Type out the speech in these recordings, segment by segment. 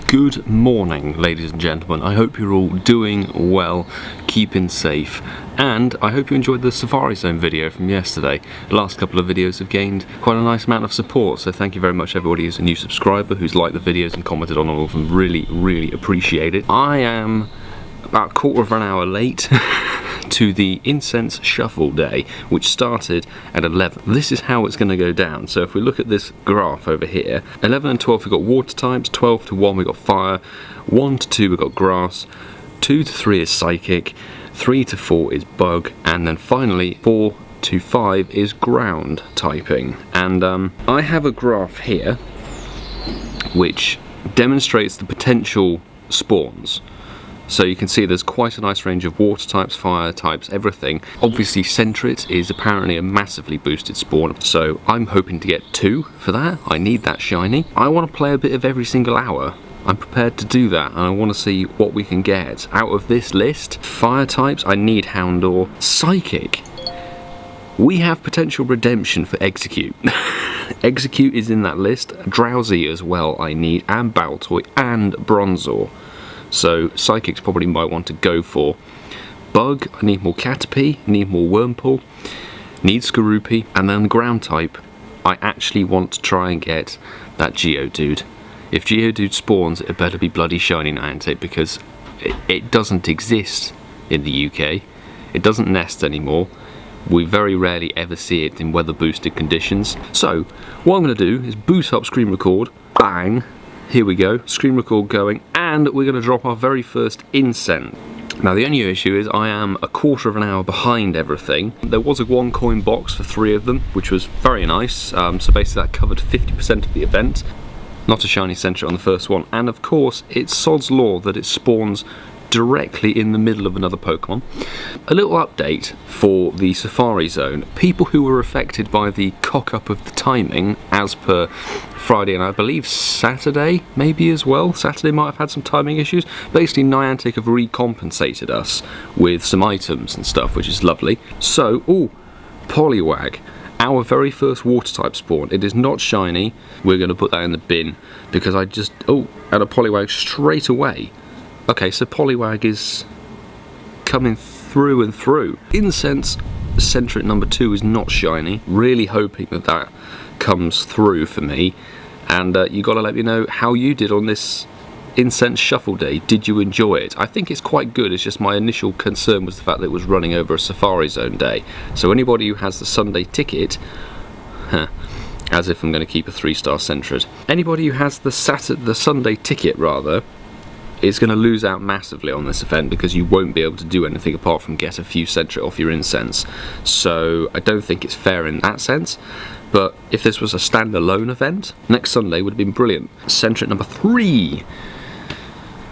Good morning, ladies and gentlemen. I hope you're all doing well, keeping safe, and I hope you enjoyed the Safari Zone video from yesterday. The last couple of videos have gained quite a nice amount of support, so thank you very much everybody who's a new subscriber, who's liked the videos and commented on all of them. Really appreciate it. I am about a quarter of an hour late to the Incense Shuffle day, which started at 11. This is how it's going to go down. So if we look at this graph over here, 11 and 12 we've got water types, 12 to 1 we've got fire, 1 to 2 we've got grass, 2 to 3 is psychic, 3 to 4 is bug, and then finally 4 to 5 is ground typing. And I have a graph here which demonstrates the potential spawns. So you can see there's quite a nice range of water types, fire types, everything. Obviously Sentret is apparently a massively boosted spawn, so I'm hoping to get 2 for that. I need that shiny. I want to play a bit of every single hour. I'm prepared to do that, and I want to see what we can get out of this list. Fire types, I need Houndour. Psychic, we have potential redemption for Execute. Execute is in that list. Drowsy as well I need, and Baltoy, and Bronzor. So Psychics probably might want to go for. Bug, I need more Caterpie, need more Wurmple, need Skorupi, and then ground type, I actually want to try and get that Geodude. If Geodude spawns, it better be bloody shiny Niantic, because it doesn't exist in the UK. It doesn't nest anymore. We very rarely ever see it in weather boosted conditions. So what I'm going to do is boot up screen record, bang. Here we go, screen record going, and we're going to drop our very first Incense. Now the only issue is I am a quarter of an hour behind everything. There was a 1 coin box for 3 of them, which was very nice, so basically that covered 50% of the event. Not a Shiny Sentret on the first one, and of course it's sod's law that it spawns directly in the middle of another Pokemon. A little update for the Safari Zone. People who were affected by the cock-up of the timing as per Friday and I believe Saturday maybe as well. Saturday might have had some timing issues. Basically Niantic have recompensated us with some items and stuff, which is lovely. So, PoGoMiloUK, our very first water type spawn. It is not shiny. We're going to put that in the bin because I just, and a PoGoMiloUK straight away. Okay, so PoGoMiloUK is coming through and through. Incense Sentret number 2 is not shiny. Really hoping that that comes through for me. And you got to let me know how you did on this Incense Shuffle day. Did you enjoy it? I think it's quite good. It's just my initial concern was the fact that it was running over a Safari Zone day. So anybody who has the Sunday ticket, as if I'm going to keep a 3-star Sentret. Anybody who has the Sunday ticket rather, is going to lose out massively on this event because you won't be able to do anything apart from get a few Sentret off your Incense. So I don't think it's fair in that sense. But if this was a standalone event, next Sunday would have been brilliant. Sentret number 3,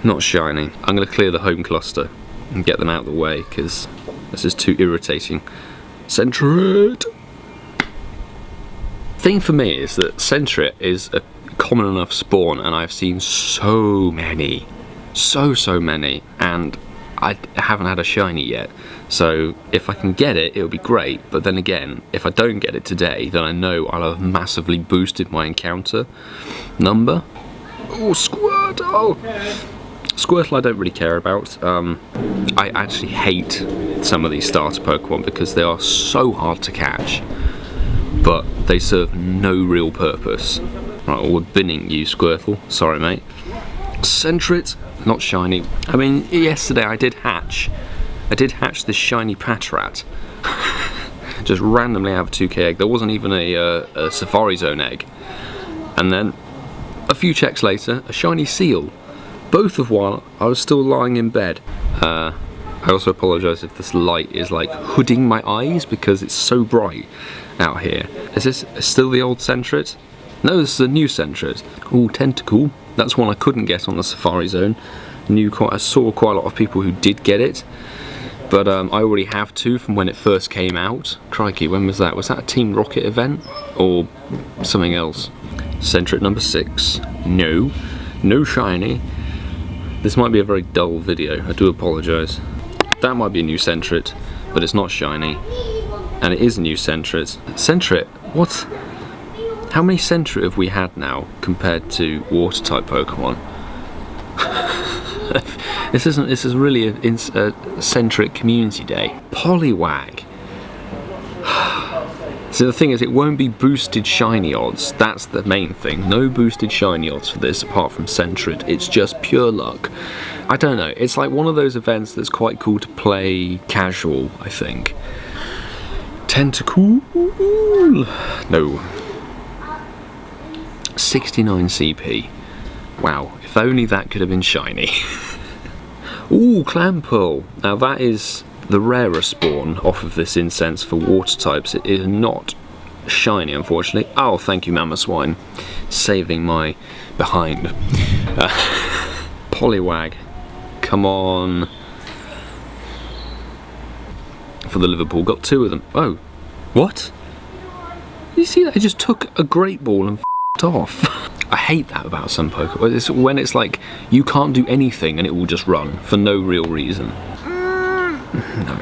not shiny. I'm going to clear the home cluster and get them out of the way because this is too irritating. Sentret! Thing for me is that Sentret is a common enough spawn, and I've seen so many. So many, and I haven't had a shiny yet. So if I can get it, it'll be great. But then again, if I don't get it today, then I know I'll have massively boosted my encounter number. Oh, Squirtle! Squirtle I don't really care about. I actually hate some of these starter Pokemon because they are so hard to catch, but they serve no real purpose. Right, well, we're binning you, Squirtle. Sorry, mate. Sentret, not shiny. I mean, yesterday I did hatch this shiny Patrat. Just randomly out of a 2k egg. There wasn't even a Safari Zone egg. And then, a few checks later, a shiny Seal. Both of while I was still lying in bed. I also apologise if this light is like hooding my eyes because it's so bright out here. Is this still the old Sentret? No, this is a new Sentret. Oh, Tentacle. That's one I couldn't get on the Safari Zone. I saw quite a lot of people who did get it, but I already have 2 from when it first came out. Crikey, when was that? Was that a Team Rocket event or something else? Sentret number 6. No shiny. This might be a very dull video. I do apologise. That might be a new Sentret, but it's not shiny, and it is a new Sentret. Sentret, what? How many Sentret have we had now compared to water type Pokemon? This is really a Sentret Community Day. PoGoMiloUK. So the thing is, it won't be boosted shiny odds. That's the main thing. No boosted shiny odds for this apart from Sentret. It's just pure luck. I don't know. It's like one of those events that's quite cool to play casual, I think. Tentacool. No. 69 CP. Wow. If only that could have been shiny. Ooh, Clampearl. Now that is the rarer spawn off of this incense for water types. It is not shiny, unfortunately. Oh, thank you, Mama Swine, saving my behind. PoGoMiloUK, come on. For the Liverpool, got 2 of them. Oh, what? You see that? I just took a great ball and f***ed off. I hate that about some Pokemon. It's when it's like you can't do anything and it will just run for no real reason. No.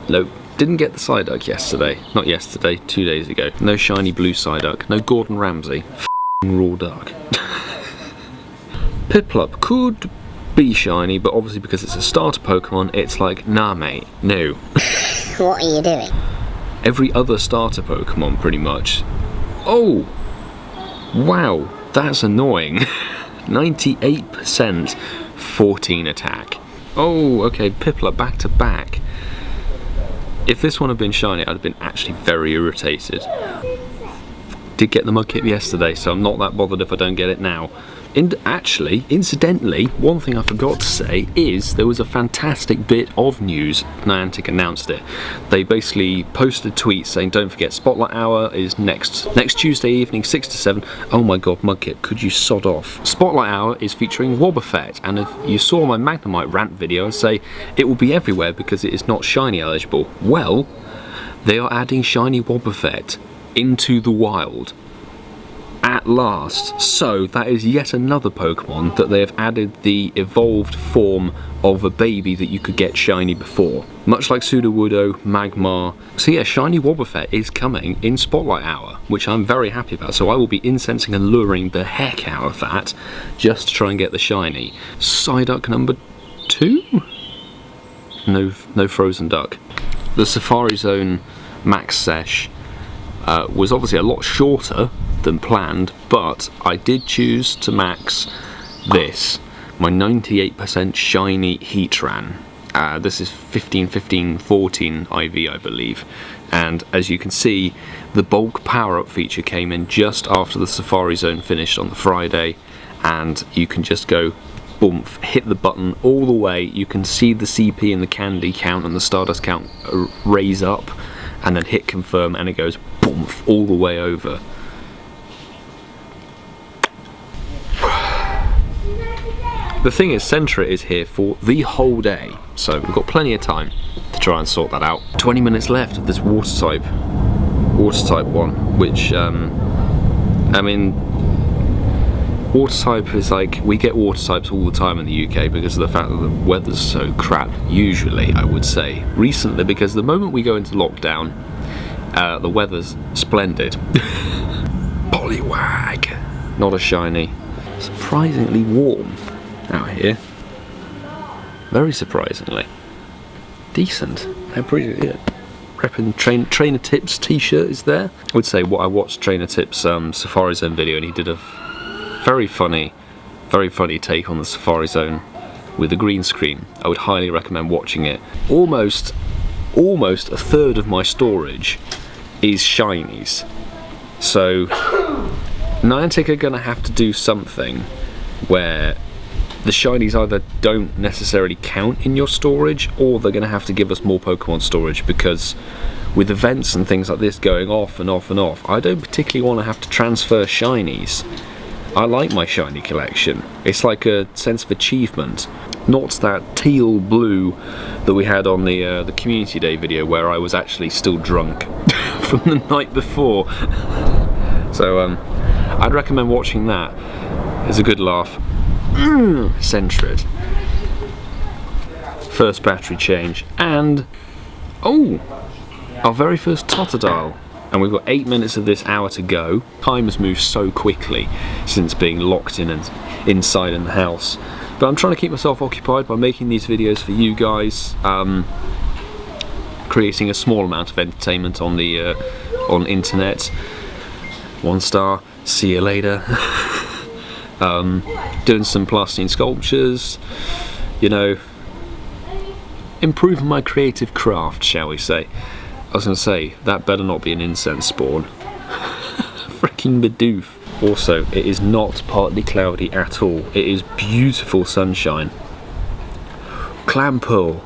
Nope. Didn't get the Psyduck yesterday. Not yesterday, 2 days ago. No shiny blue Psyduck. No Gordon Ramsay. F***ing raw duck. Piplup could be shiny, but obviously because it's a starter Pokemon, it's like, nah mate, no. What are you doing? Every other starter Pokemon, pretty much. Oh! Wow, that's annoying. 98%, 14 attack. Oh, okay, Piplup back to back. If this one had been shiny, I'd have been actually very irritated. Did get the Mudkip yesterday, so I'm not that bothered if I don't get it now. Actually, incidentally, one thing I forgot to say is there was a fantastic bit of news. Niantic announced it. They basically posted tweets saying, don't forget, Spotlight Hour is next Tuesday evening, 6 to 7. Oh my god, Mudkip, could you sod off? Spotlight Hour is featuring Wobbuffet, and if you saw my Magnemite rant video, I'd say it will be everywhere because it is not shiny eligible. Well, they are adding shiny Wobbuffet into the wild. At last. So that is yet another Pokemon that they have added the evolved form of a baby that you could get shiny before. Much like Sudowoodo, Magmar. So yeah, shiny Wobbuffet is coming in Spotlight Hour, which I'm very happy about. So I will be incensing and luring the heck out of that just to try and get the shiny. Psyduck number 2? No Frozen Duck. The Safari Zone Max Sesh was obviously a lot shorter than planned, but I did choose to max this, my 98% shiny Heatran. This is 15-15-14 IV, I believe, and as you can see, the bulk power-up feature came in just after the Safari Zone finished on the Friday, and you can just go boom, hit the button all the way. You can see the CP and the candy count and the Stardust count raise up, and then hit confirm, and it goes boom all the way over. The thing is, Sentret is here for the whole day, so we've got plenty of time to try and sort that out. 20 minutes left of this water type one, which, I mean, water type is like, we get water types all the time in the UK because of the fact that the weather's so crap, usually, I would say. Recently, because the moment we go into lockdown, the weather's splendid. PoGoMiloUK, not a shiny. Surprisingly warm out here, very surprisingly. Decent. I appreciate it. Repping Trainer Tips t-shirt is there. I would say what I watched Trainer Tips Safari Zone video, and he did a very funny take on the Safari Zone with a green screen. I would highly recommend watching it. Almost a third of my storage is shinies, so Niantic are gonna have to do something where the shinies either don't necessarily count in your storage, or they're going to have to give us more Pokemon storage, because with events and things like this going off and off and off, I don't particularly want to have to transfer shinies. I like my shiny collection. It's like a sense of achievement. Not that teal blue that we had on the Community Day video where I was actually still drunk from the night before. So I'd recommend watching that. It's a good laugh. Sentret. First battery change, and oh, our very first Totodile. and we've got 8 minutes of this hour to go. Time has moved so quickly since being locked in and inside in the house. But I'm trying to keep myself occupied by making these videos for you guys, creating a small amount of entertainment on the internet. 1 star, see you later. Doing some plastering sculptures, you know, improving my creative craft, shall we say. I was going to say, that better not be an incense spawn. Freaking Bidoof. Also, it is not partly cloudy at all. It is beautiful sunshine. Clampool.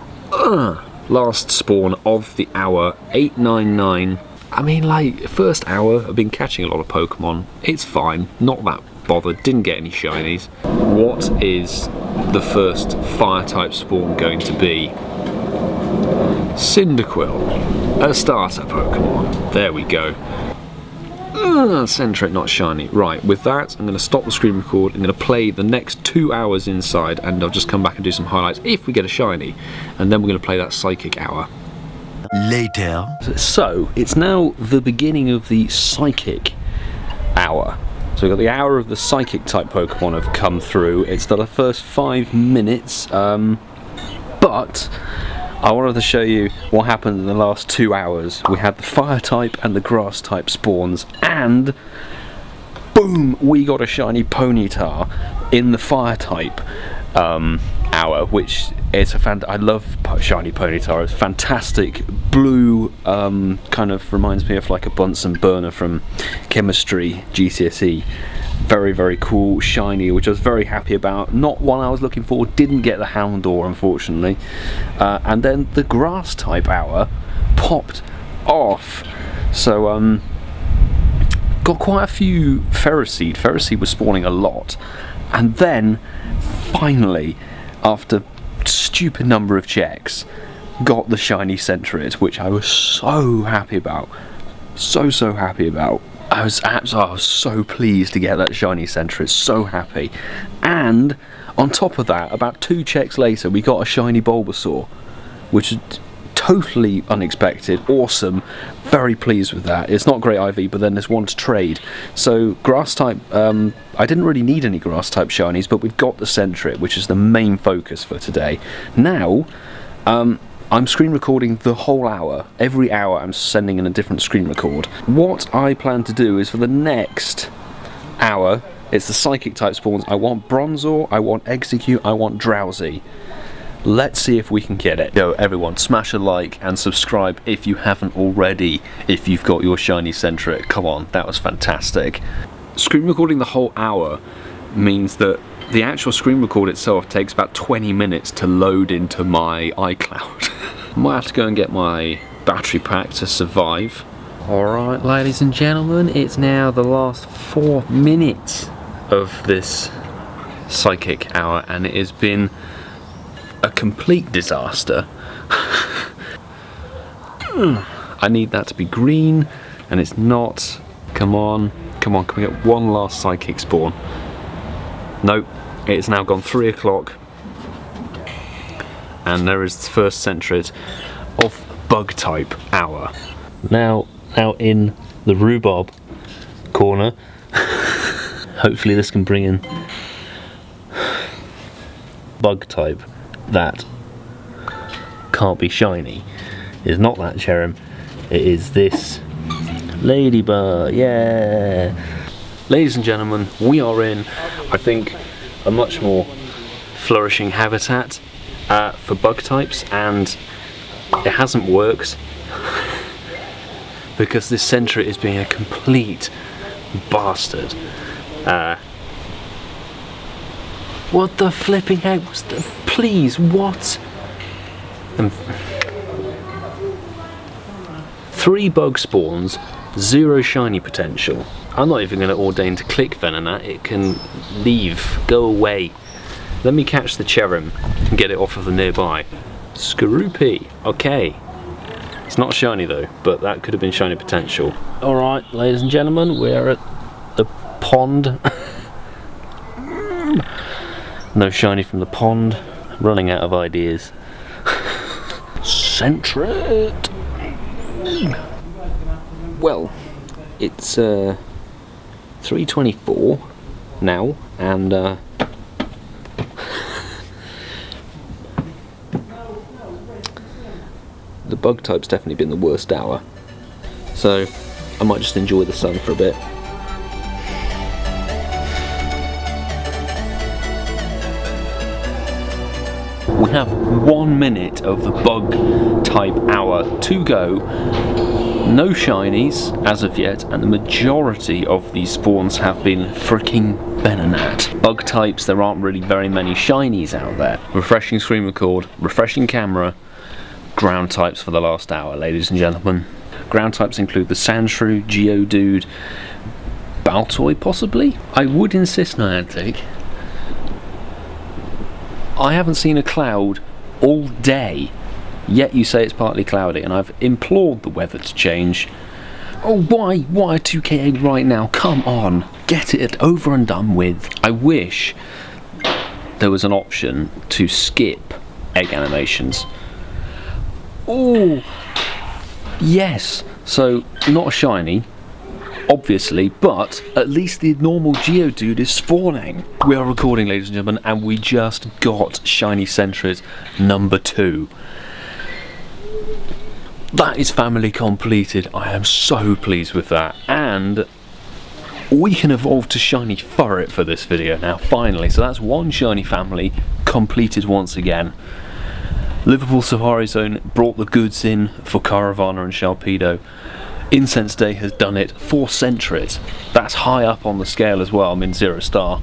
Last spawn of the hour, 899. I mean, like, first hour, I've been catching a lot of Pokemon. It's fine, not that bothered, didn't get any shinies. What is the first fire type spawn going to be? Cyndaquil, a starter Pokemon. There we go. Sentret not shiny. Right, with that, I'm going to stop the screen record. I'm going to play the next 2 hours inside, and I'll just come back and do some highlights if we get a shiny. And then we're going to play that psychic hour. Later. So, it's now the beginning of the psychic hour. So we've got the hour of the psychic type Pokemon have come through. It's the first 5 minutes, but I wanted to show you what happened in the last 2 hours. We had the fire type and the grass type spawns, and boom, we got a shiny Ponyta in the fire type hour, which is I love shiny Ponyta. It's fantastic blue, kind of reminds me of like a Bunsen burner from Chemistry GCSE. Very, very cool, shiny, which I was very happy about. Not one I was looking for, didn't get the Houndour, unfortunately. And then the grass type hour popped off. So, got quite a few Ferroseed. Ferroseed was spawning a lot. And then, finally, after stupid number of checks, got the Shiny Sentret, which I was so happy about. So happy about. I was so pleased to get that Shiny Sentret, so happy. And on top of that, about 2 checks later, we got a shiny Bulbasaur, which is totally unexpected, awesome, very pleased with that. It's not great IV, but then there's one to trade. So grass type, I didn't really need any grass type shinies, but we've got the Sentret, which is the main focus for today. Now, I'm screen recording the whole hour. Every hour I'm sending in a different screen record. What I plan to do is for the next hour, it's the psychic type spawns. I want Bronzor, I want Execute, I want Drowsy. Let's see if we can get it. Yo, everyone, smash a like and subscribe if you haven't already, if you've got your Shiny Sentret. Come on, that was fantastic. Screen recording the whole hour means that the actual screen record itself takes about 20 minutes to load into my iCloud. Might have to go and get my battery pack to survive. Alright, ladies and gentlemen, it's now the last 4 minutes of this psychic hour, and it has been a complete disaster. I need that to be green, and it's not. Come on, can we get one last psychic spawn? Nope, it's now gone 3 o'clock, and there is the first Sentret of bug type hour. Now in the rhubarb corner. Hopefully this can bring in bug type that can't be shiny. It's not that Cherrim, it is this ladybug. Yeah, ladies and gentlemen, we are in, I think, a much more flourishing habitat for bug types, and it hasn't worked because this Sentret is being a complete bastard. What the flipping heck was the... Please, what? 3 bug spawns, 0 shiny potential. I'm not even going to ordain to click Venonat. It can leave, go away. Let me catch the Cherrim and get it off of the nearby. Skorupi, okay. It's not shiny though, but that could have been shiny potential. Alright, ladies and gentlemen, we're at the pond. No shiny from the pond. Running out of ideas. Sentret! Well, it's 3:24 now, and the bug type's definitely been the worst hour, so I might just enjoy the sun for a bit. We have 1 minute of the bug type hour to go. No shinies as of yet, and the majority of these spawns have been freaking Venonat. Bug types, there aren't really very many shinies out there. Refreshing screen record, refreshing camera, ground types for the last hour, ladies and gentlemen. Ground types include the Sandshrew, Geodude, Baltoy possibly? I would insist, Niantic, I haven't seen a cloud all day, yet you say it's partly cloudy, and I've implored the weather to change. Oh, why 2K right now? Come on, get it over and done with. I wish there was an option to skip egg animations. Oh, yes, so not a shiny, obviously, but at least the normal Geodude is spawning. We are recording, ladies and gentlemen, and we just got Shiny Sentret number 2. That is family completed. I am so pleased with that, and we can evolve to Shiny Furret for this video now, finally. So that's one shiny family completed once again. Liverpool Safari Zone brought the goods in for Caravana and Sharpedo. Incense Day has done it for Sentret. That's high up on the scale as well. I'm in 0 star.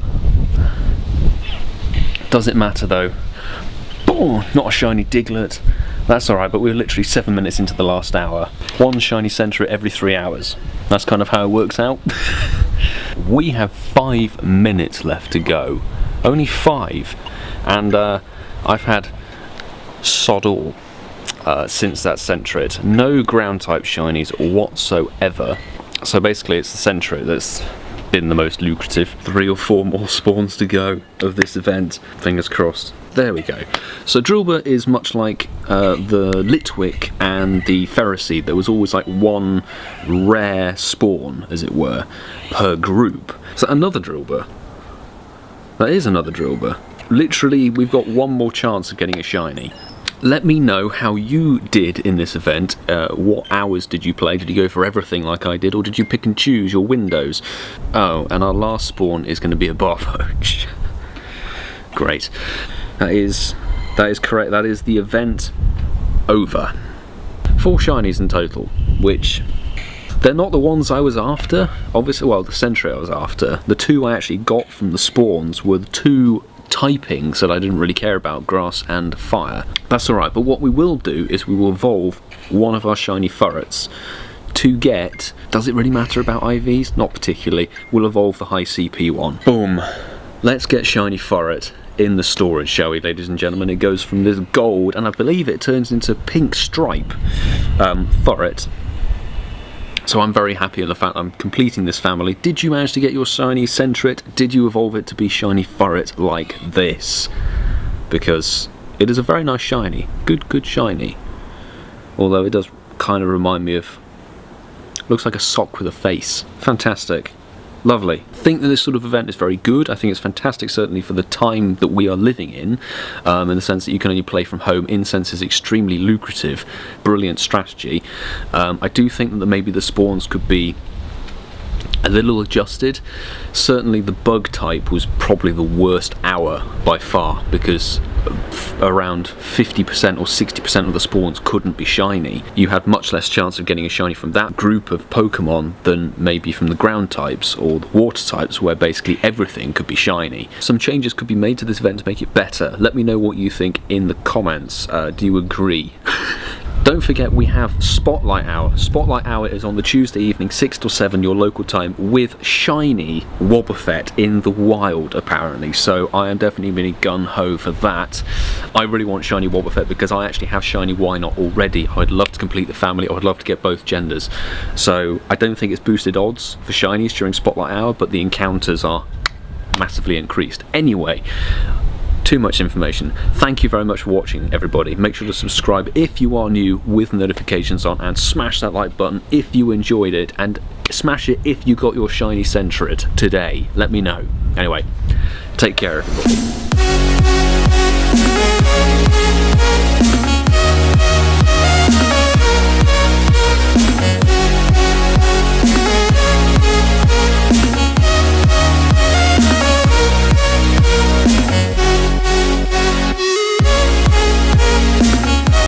Does it matter though? Boom! Not a shiny Diglett. That's alright, but we're literally 7 minutes into the last hour. One shiny Sentret every 3 hours. That's kind of how it works out. We have 5 minutes left to go. Only 5. And I've had sod all. Since that Sentret. No ground type shinies whatsoever. So basically it's the Sentret that's been the most lucrative. 3 or 4 more spawns to go of this event. Fingers crossed. There we go. So Drillbur is much like the Litwick and the Ferroseed. There was always like one rare spawn, as it were, per group. So another Drillbur. That is another Drillbur. Literally, we've got one more chance of getting a shiny. Let me know how you did in this event. What hours did you play? Did you go for everything like I did, or did you pick and choose your windows? Oh, and our last spawn is going to be a Barpoach. Great. That is correct. That is the event over. 4 shinies in total, which they're not the ones I was after. Obviously, well, the Sentret I was after. The 2 I actually got from the spawns were the 2 typings that I didn't really care about, grass and fire. That's alright, but what we will do is we will evolve one of our shiny Furrets to get, does it really matter about IVs? Not particularly. We'll evolve the high CP one. Boom. Let's get shiny Furret in the storage, shall we, ladies and gentlemen? It goes from this gold, and I believe it turns into pink stripe Furret. So I'm very happy in the fact I'm completing this family. Did you manage to get your shiny Sentret? Did you evolve it to be shiny Furret like this? Because it is a very nice shiny. Good shiny. Although it does kind of remind me of, looks like a sock with a face. Fantastic. Lovely. I think that this sort of event is very good. I think it's fantastic, certainly for the time that we are living in the sense that you can only play from home. Incense is extremely lucrative. Brilliant strategy. I do think that maybe the spawns could be a little adjusted. Certainly the bug type was probably the worst hour by far, because around 50% or 60% of the spawns couldn't be shiny. You had much less chance of getting a shiny from that group of Pokemon than maybe from the ground types or the water types, where basically everything could be shiny. Some changes could be made to this event to make it better. Let me know what you think in the comments. Do you agree? Don't forget, we have Spotlight Hour. Spotlight Hour is on the Tuesday evening, 6 to 7 your local time, with shiny Wobbuffet in the wild, apparently. So I am definitely really gun-ho for that. I really want shiny Wobbuffet because I actually have shiny Wynot already. I'd love to complete the family. I would love to get both genders. So I don't think it's boosted odds for shinies during Spotlight Hour, but the encounters are massively increased. Anyway, too much information. Thank you very much for watching, everybody. Make sure to subscribe if you are new with notifications on, and smash that like button if you enjoyed it, and smash it if you got your Shiny Sentret today. Let me know. Anyway, take care, everybody.